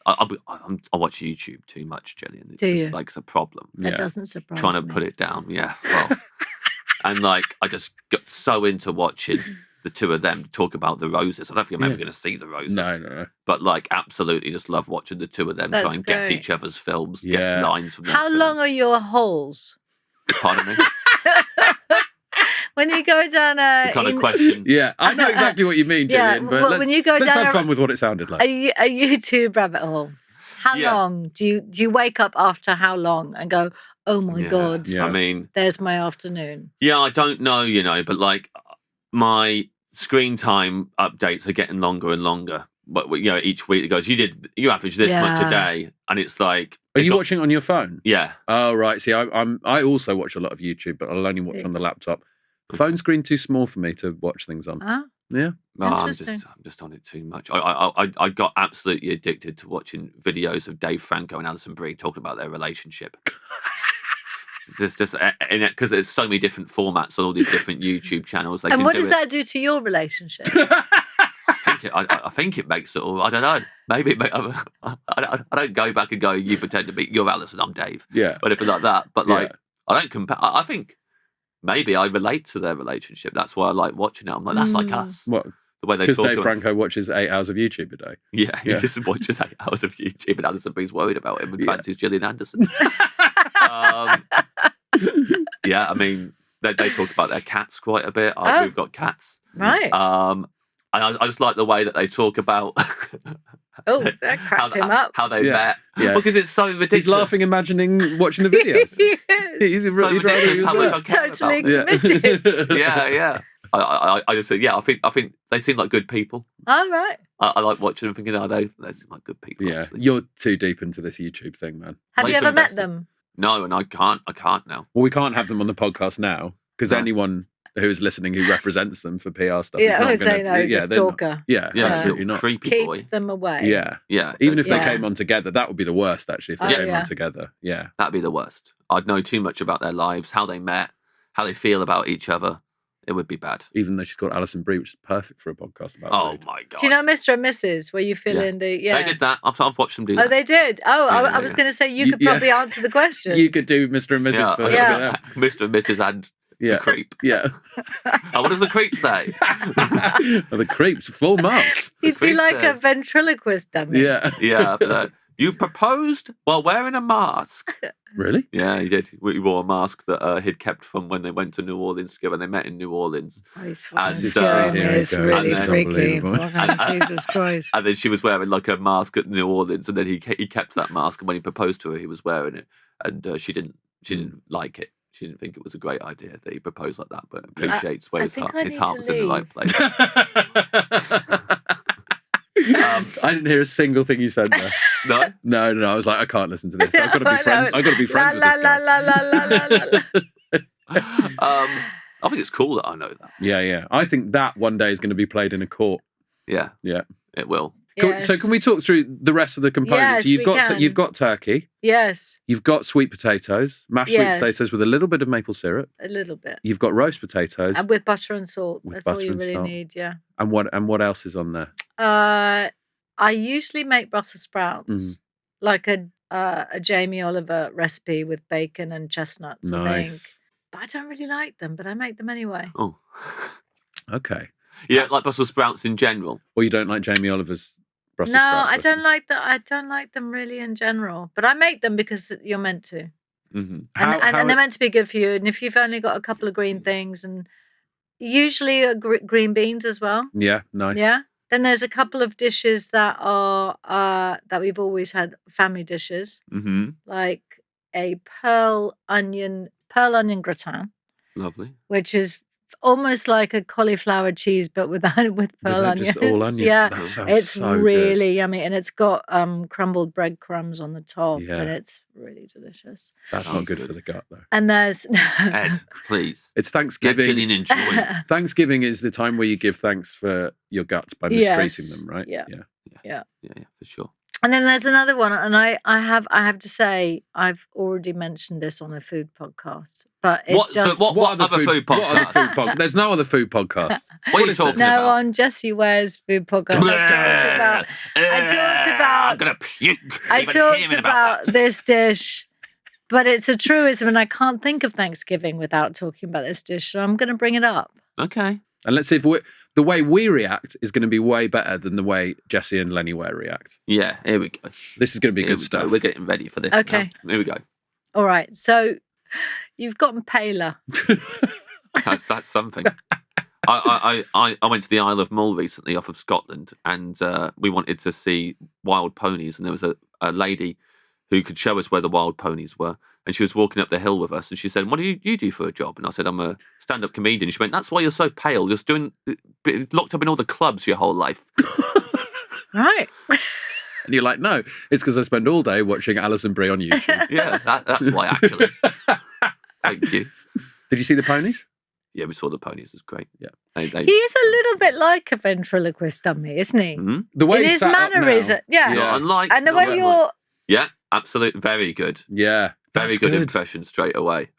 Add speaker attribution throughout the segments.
Speaker 1: I watch YouTube too much, Gillian. It's
Speaker 2: Do
Speaker 1: just,
Speaker 2: you?
Speaker 1: like, it's a problem.
Speaker 2: That doesn't surprise
Speaker 1: Trying to
Speaker 2: me.
Speaker 1: put it down, yeah. Well, and like I just got so into watching the two of them talk about the roses. I don't think I'm ever going to see the roses.
Speaker 3: No.
Speaker 1: But like, absolutely, just love watching the two of them try and guess
Speaker 2: great.
Speaker 1: each other's films, guess lines from.
Speaker 2: How long are your holes?
Speaker 1: Pardon me.
Speaker 2: When you go down
Speaker 1: The kind of question.
Speaker 3: Yeah, I know exactly what you mean, Gillian. But
Speaker 2: when you go
Speaker 3: let's
Speaker 2: down
Speaker 3: have fun with what it sounded like.
Speaker 2: a YouTube rabbit hole. How long do you wake up after how long and go, oh my God,
Speaker 1: I mean,
Speaker 2: there's my afternoon.
Speaker 1: Yeah, I don't know, but like my screen time updates are getting longer and longer. But each week it goes, you average this much a day, and it's like.
Speaker 3: Are you watching on your phone?
Speaker 1: Yeah.
Speaker 3: Oh right. See, I also watch a lot of YouTube, but I'll only watch on the laptop. Phone screen too small for me to watch things on. Yeah.
Speaker 1: No, I'm just on it too much. I got absolutely addicted to watching videos of Dave Franco and Alison Brie talking about their relationship. just because there's so many different formats on all these different YouTube channels.
Speaker 2: And what does that do to your relationship?
Speaker 1: I think it makes it all. I don't know. Maybe I don't go back and go. You pretend to be you're Alison, I'm Dave.
Speaker 3: Yeah.
Speaker 1: Or anything like that. But like I don't compare. I think maybe I relate to their relationship. That's why I like watching it. I'm like, that's like us.
Speaker 3: What?
Speaker 1: The way they
Speaker 3: talk. Because Dave
Speaker 1: about...
Speaker 3: Franco watches 8 hours of YouTube a day.
Speaker 1: Yeah, he just watches 8 hours of YouTube, and Alison Brie's worried about him and fancies Gillian Anderson. Yeah, I mean, they talk about their cats quite a bit. We've got cats,
Speaker 2: right?
Speaker 1: And I just like the way that they talk about.
Speaker 2: Oh, that cracked him up.
Speaker 1: How they met. Yeah. Because it's so ridiculous.
Speaker 3: He's laughing, imagining watching the videos.
Speaker 2: He's
Speaker 3: really
Speaker 2: totally committed.
Speaker 1: Yeah. I just say, I think they seem like good people.
Speaker 2: Oh, right.
Speaker 1: I like watching them, thinking, they seem like good people.
Speaker 3: Yeah,
Speaker 1: actually.
Speaker 3: You're too deep into this YouTube thing, man.
Speaker 2: Have you ever met them?
Speaker 1: No, and I can't now.
Speaker 3: Well, we can't have them on the podcast now because anyone who is listening who represents them for PR stuff.
Speaker 2: Yeah, I was saying that. He's a stalker.
Speaker 3: Absolutely not.
Speaker 1: Creepy
Speaker 2: Keep
Speaker 1: boy.
Speaker 2: them away.
Speaker 3: Yeah. Even if they came on together, that would be the worst, actually, if they came on together. Yeah.
Speaker 1: That'd be the worst. I'd know too much about their lives, how they met, how they feel about each other. It would be bad.
Speaker 3: Even though she's called Alison Brie, which is perfect for a podcast about food.
Speaker 1: Oh, my God.
Speaker 2: Do you know Mr. and Mrs., where you fill in the...
Speaker 1: They did that. I've watched them do that.
Speaker 2: Oh, they did? Oh, I was going to say you could probably answer the question.
Speaker 3: You could do Mr. and Mrs. for
Speaker 1: Mr. and Mrs. and the creep.
Speaker 3: Yeah.
Speaker 1: What does the creep say?
Speaker 3: Well, the creep's full marks.
Speaker 2: You'd be like a ventriloquist dummy.
Speaker 3: Yeah.
Speaker 1: Yeah. You proposed while wearing a mask.
Speaker 3: Really?
Speaker 1: Yeah, he did. He wore a mask that he'd kept from when they went to New Orleans together. They met in New Orleans.
Speaker 2: Oh, he's fucking it's really freaky. Jesus Christ.
Speaker 1: And then she was wearing like a mask at New Orleans, and then he kept that mask. And when he proposed to her, he was wearing it, and she didn't like it. She didn't think it was a great idea that he proposed like that, but appreciates where his heart was in the right place.
Speaker 3: I didn't hear a single thing you said there.
Speaker 1: No?
Speaker 3: No. I was like, I can't listen to this. I've got to be friends. I've got to be friends with this guy.
Speaker 1: I think it's cool that I know that.
Speaker 3: Yeah. I think that one day is going to be played in a court.
Speaker 1: Yeah, it will.
Speaker 2: Yes.
Speaker 3: So can we talk through the rest of the components?
Speaker 2: Yes,
Speaker 3: You've got turkey.
Speaker 2: Yes.
Speaker 3: You've got sweet potatoes, mashed sweet potatoes with a little bit of maple syrup.
Speaker 2: A little bit.
Speaker 3: You've got roast potatoes.
Speaker 2: And with butter and salt. That's all you really need, yeah.
Speaker 3: And what else is on there?
Speaker 2: I usually make Brussels sprouts, like a Jamie Oliver recipe with bacon and chestnuts, I think. But I don't really like them, but I make them anyway.
Speaker 1: Oh.
Speaker 3: Okay.
Speaker 1: You don't like Brussels sprouts in general?
Speaker 3: Or you don't like Jamie Oliver's Brussels sprouts?
Speaker 2: No, I don't like that. I don't like them really in general. But I make them because you're meant to.
Speaker 1: Mm-hmm.
Speaker 2: And they're meant to be good for you. And if you've only got a couple of green things, and usually green beans as well.
Speaker 3: Yeah, nice.
Speaker 2: Yeah. Then there's a couple of dishes that are that we've always had, family dishes, like a pearl onion gratin.
Speaker 1: Lovely.
Speaker 2: Which is almost like a cauliflower cheese, but with pearl onions.
Speaker 3: Just all onions?
Speaker 2: Yeah, it's
Speaker 3: so
Speaker 2: really
Speaker 3: good.
Speaker 2: yummy, and it's got crumbled breadcrumbs on the top, and it's really delicious.
Speaker 3: That's not good for the gut, though.
Speaker 2: And there's
Speaker 1: Ed, please.
Speaker 3: It's Thanksgiving.
Speaker 1: Let Gillian enjoy.
Speaker 3: Thanksgiving is the time where you give thanks for your guts by mistreating them, right?
Speaker 2: Yeah, for
Speaker 1: sure.
Speaker 2: And then there's another one, and I have to say, I've already mentioned this on a food podcast, but it
Speaker 1: What other food podcast?
Speaker 3: What other food podcast? There's no other food podcast.
Speaker 1: What are you talking about?
Speaker 2: No, on Jessie Ware's food podcast, I talked about.
Speaker 1: I'm gonna puke.
Speaker 2: I talked about this dish, but it's a truism, and I can't think of Thanksgiving without talking about this dish, so I'm going to bring it up.
Speaker 1: Okay.
Speaker 3: And let's see if the way we react is going to be way better than the way Jessie and Lenny Ware react.
Speaker 1: Yeah, here we go.
Speaker 3: This is going to be good stuff.
Speaker 1: We're getting ready for this.
Speaker 2: Okay.
Speaker 1: Now. Here we go.
Speaker 2: All right. So you've gotten paler.
Speaker 1: That's something. I went to the Isle of Mull recently off of Scotland, and we wanted to see wild ponies, and there was a lady who could show us where the wild ponies were. And she was walking up the hill with us, and she said, "What do you do for a job?" And I said, "I'm a stand-up comedian." She went, "That's why you're so pale. You're locked up in all the clubs your whole life."
Speaker 2: Right.
Speaker 3: And you're like, "No, it's because I spend all day watching Alison Brie on YouTube."
Speaker 1: Yeah, that's why, actually. Thank you.
Speaker 3: Did you see the ponies?
Speaker 1: Yeah, we saw the ponies. It's great.
Speaker 3: Yeah.
Speaker 2: He is a little bit like a ventriloquist dummy, isn't he?
Speaker 1: Mm-hmm.
Speaker 3: The way
Speaker 2: in his mannerism. Yeah.
Speaker 1: Not unlike.
Speaker 2: And the way you're...
Speaker 1: Yeah, absolutely. Very good.
Speaker 3: Yeah.
Speaker 1: Very good impression straight away.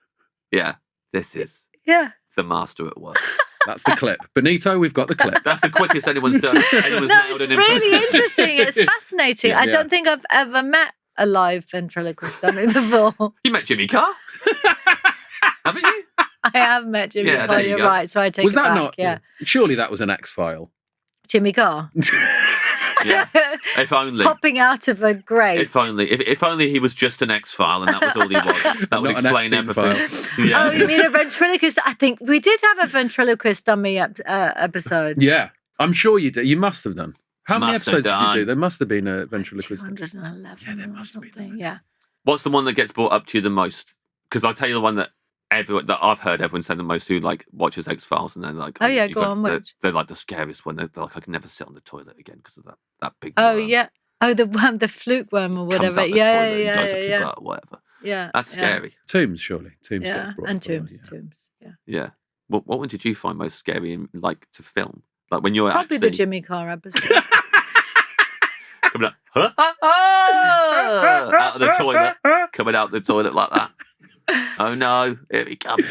Speaker 1: Yeah, this is the master at work.
Speaker 3: That's the clip. Benito, we've got the clip.
Speaker 1: That's the quickest anyone's done.
Speaker 2: It's really interesting. It's fascinating. I don't think I've ever met a live ventriloquist dummy before.
Speaker 1: You met Jimmy Carr? Haven't you?
Speaker 2: I have met Jimmy Carr, you're right, so I take it back. Yeah.
Speaker 3: Surely that was an X-File.
Speaker 2: Jimmy Carr?
Speaker 1: Yeah. If only.
Speaker 2: Popping out of a grate.
Speaker 1: If only he was just an X-File and that was all he was. That would explain everything.
Speaker 2: Yeah. Oh, you mean a ventriloquist? I think we did have a ventriloquist dummy episode.
Speaker 3: Yeah, I'm sure you did. You must have done. How many episodes did you do? There must have been a ventriloquist.
Speaker 2: 211.
Speaker 3: There must have been.
Speaker 2: Yeah.
Speaker 1: What's the one that gets brought up to you the most? Because I'll tell you the one that I've heard everyone say the most who like watches X-Files, and they're like,
Speaker 2: "Oh yeah, go on."
Speaker 1: They're like the scariest one. They're like, I can never sit on the toilet again because of that big.
Speaker 2: Oh
Speaker 1: worm.
Speaker 2: Yeah. Oh, the worm, the fluke worm or whatever.
Speaker 1: Yeah. Whatever.
Speaker 2: Yeah.
Speaker 1: That's scary.
Speaker 3: Tombs, surely. Tombs.
Speaker 2: Yeah, and Tombs. Yeah.
Speaker 1: Yeah. What one did you find most scary and like to film? Like when you're
Speaker 2: probably the Jimmy Carr episode.
Speaker 1: Coming out, out of the toilet, coming out the toilet like that. Oh no, here he comes.